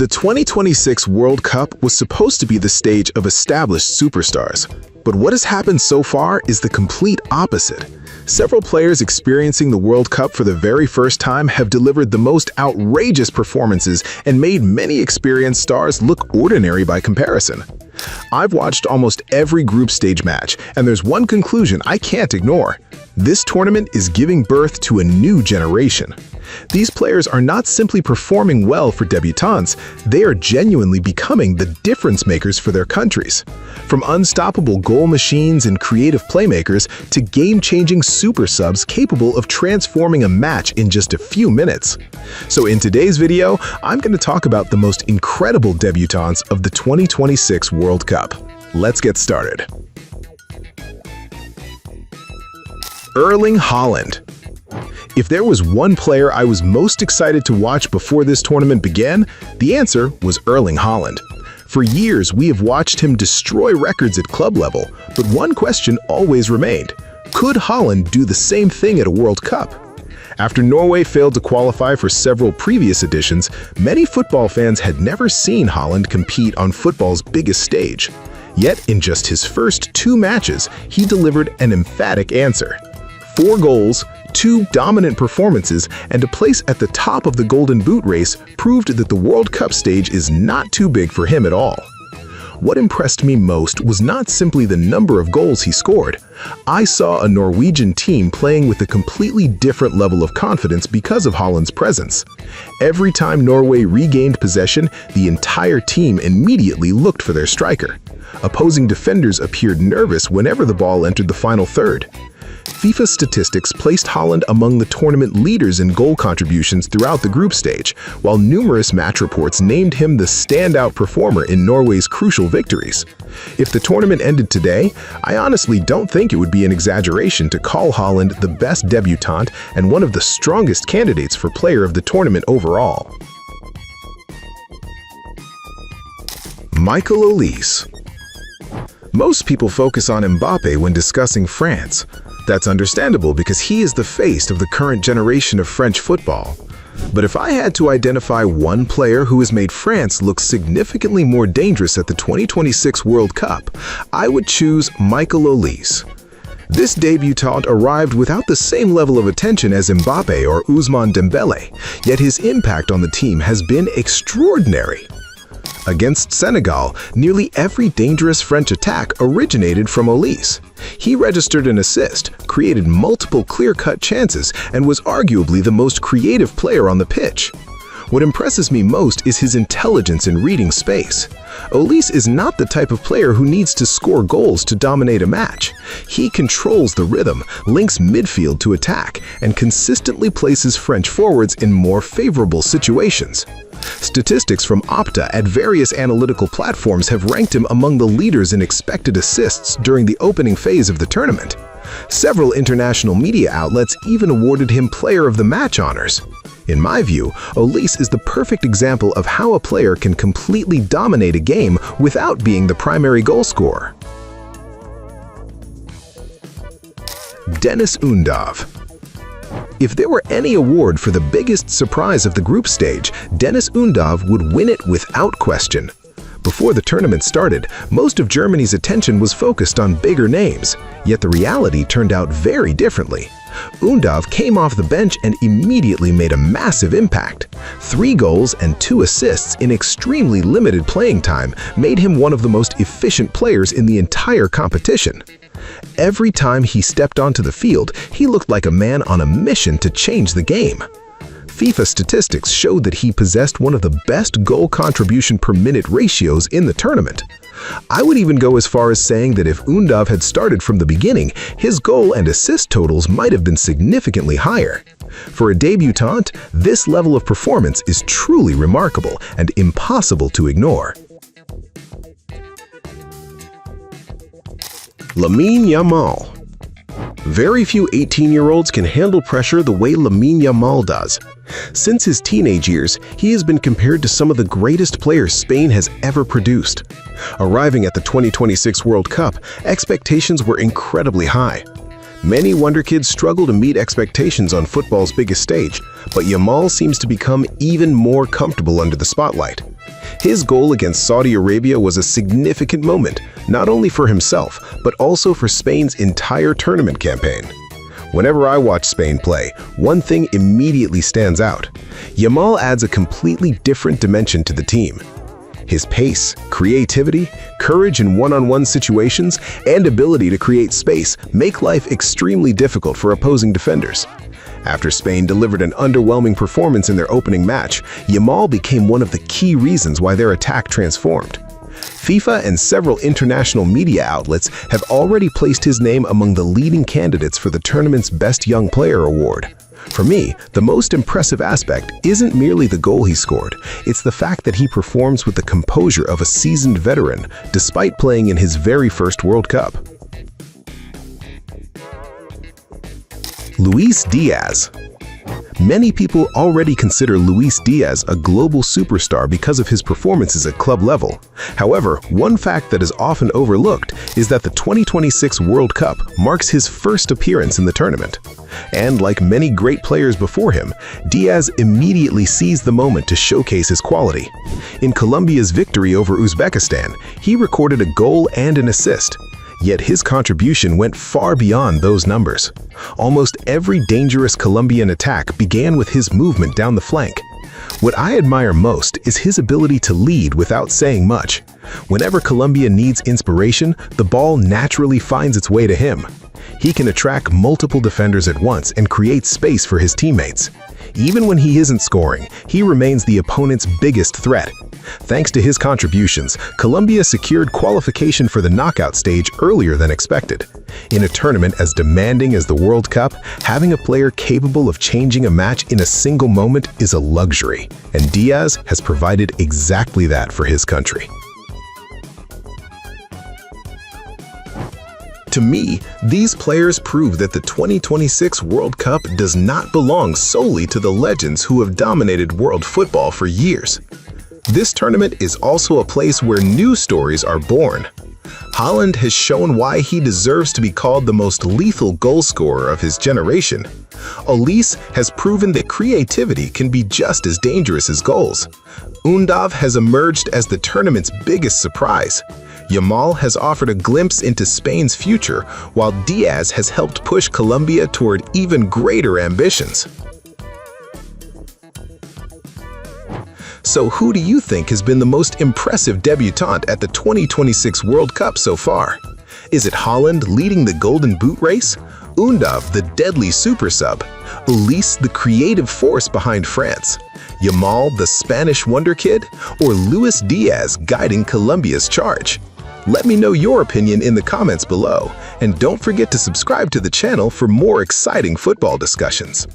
The 2026 World Cup was supposed to be the stage of established superstars, but what has happened so far is the complete opposite. Several players experiencing the World Cup for the very first time have delivered the most outrageous performances and made many experienced stars look ordinary by comparison. I've watched almost every group stage match, and there's one conclusion I can't ignore. This tournament is giving birth to a new generation. These players are not simply performing well for debutants, they are genuinely becoming the difference makers for their countries. From unstoppable goal machines and creative playmakers to game-changing super subs capable of transforming a match in just a few minutes. So in today's video, I'm going to talk about the most incredible debutants of the 2026 World Cup. Let's get started. Erling Haaland. If there was one player I was most excited to watch before this tournament began, the answer was Erling Haaland. For years, we have watched him destroy records at club level, but one question always remained. Could Haaland do the same thing at a World Cup? After Norway failed to qualify for several previous editions, many football fans had never seen Haaland compete on football's biggest stage. Yet, in just his first 2 matches, he delivered an emphatic answer. 4 goals, 2 dominant performances, and a place at the top of the Golden Boot race proved that the World Cup stage is not too big for him at all. What impressed me most was not simply the number of goals he scored. I saw a Norwegian team playing with a completely different level of confidence because of Haaland's presence. Every time Norway regained possession, the entire team immediately looked for their striker. Opposing defenders appeared nervous whenever the ball entered the final third. FIFA statistics placed Haaland among the tournament leaders in goal contributions throughout the group stage, while numerous match reports named him the standout performer in Norway's crucial victories. If the tournament ended today, I honestly don't think it would be an exaggeration to call Haaland the best debutant and one of the strongest candidates for player of the tournament overall. Michael Olise. Most people focus on Mbappe when discussing France. That's understandable because he is the face of the current generation of French football. But if I had to identify one player who has made France look significantly more dangerous at the 2026 World Cup, I would choose Michael Olise. This debutant arrived without the same level of attention as Mbappe or Ousmane Dembele, yet his impact on the team has been extraordinary. Against Senegal, nearly every dangerous French attack originated from Olise. He registered an assist, created multiple clear-cut chances, and was arguably the most creative player on the pitch. What impresses me most is his intelligence in reading space. Olise is not the type of player who needs to score goals to dominate a match. He controls the rhythm, links midfield to attack, and consistently places French forwards in more favorable situations. Statistics from Opta at various analytical platforms have ranked him among the leaders in expected assists during the opening phase of the tournament. Several international media outlets even awarded him Player of the Match honors. In my view, Olise is the perfect example of how a player can completely dominate a game without being the primary goal scorer. Undav. If there were any award for the biggest surprise of the group stage, Undav would win it without question. Before the tournament started, most of Germany's attention was focused on bigger names, yet the reality turned out very differently. Undav came off the bench and immediately made a massive impact. 3 goals and 2 assists in extremely limited playing time made him one of the most efficient players in the entire competition. Every time he stepped onto the field, he looked like a man on a mission to change the game. FIFA statistics showed that he possessed one of the best goal contribution per minute ratios in the tournament. I would even go as far as saying that if Undav had started from the beginning, his goal and assist totals might have been significantly higher. For a debutant, this level of performance is truly remarkable and impossible to ignore. Lamine Yamal. Very few 18-year-olds can handle pressure the way Lamine Yamal does. Since his teenage years, he has been compared to some of the greatest players Spain has ever produced. Arriving at the 2026 World Cup, expectations were incredibly high. Many Wonder Kids struggle to meet expectations on football's biggest stage, but Yamal seems to become even more comfortable under the spotlight. His goal against Saudi Arabia was a significant moment, not only for himself, but also for Spain's entire tournament campaign. Whenever I watch Spain play, one thing immediately stands out. Yamal adds a completely different dimension to the team. His pace, creativity, courage in one-on-one situations, and ability to create space make life extremely difficult for opposing defenders. After Spain delivered an underwhelming performance in their opening match, Yamal became one of the key reasons why their attack transformed. FIFA and several international media outlets have already placed his name among the leading candidates for the tournament's Best Young Player award. For me, the most impressive aspect isn't merely the goal he scored, it's the fact that he performs with the composure of a seasoned veteran, despite playing in his very first World Cup. Luis Diaz. Many people already consider Luis Diaz a global superstar because of his performances at club level. However, one fact that is often overlooked is that the 2026 World Cup marks his first appearance in the tournament. And like many great players before him, Diaz immediately seized the moment to showcase his quality. In Colombia's victory over Uzbekistan, he recorded a goal and an assist. Yet his contribution went far beyond those numbers. Almost every dangerous Colombian attack began with his movement down the flank. What I admire most is his ability to lead without saying much. Whenever Colombia needs inspiration, the ball naturally finds its way to him. He can attract multiple defenders at once and create space for his teammates. Even when he isn't scoring, he remains the opponent's biggest threat. Thanks to his contributions, Colombia secured qualification for the knockout stage earlier than expected. In a tournament as demanding as the World Cup, having a player capable of changing a match in a single moment is a luxury, and Diaz has provided exactly that for his country. To me, these players prove that the 2026 World Cup does not belong solely to the legends who have dominated world football for years. This tournament is also a place where new stories are born. Haaland has shown why he deserves to be called the most lethal goal scorer of his generation. Olise has proven that creativity can be just as dangerous as goals. Undav has emerged as the tournament's biggest surprise. Yamal has offered a glimpse into Spain's future, while Diaz has helped push Colombia toward even greater ambitions. So who do you think has been the most impressive debutant at the 2026 World Cup so far? Is it Haaland leading the Golden Boot race? Undav, the deadly super sub? Olise, the creative force behind France? Yamal, the Spanish wonder kid? Or Luis Diaz guiding Colombia's charge? Let me know your opinion in the comments below, and don't forget to subscribe to the channel for more exciting football discussions.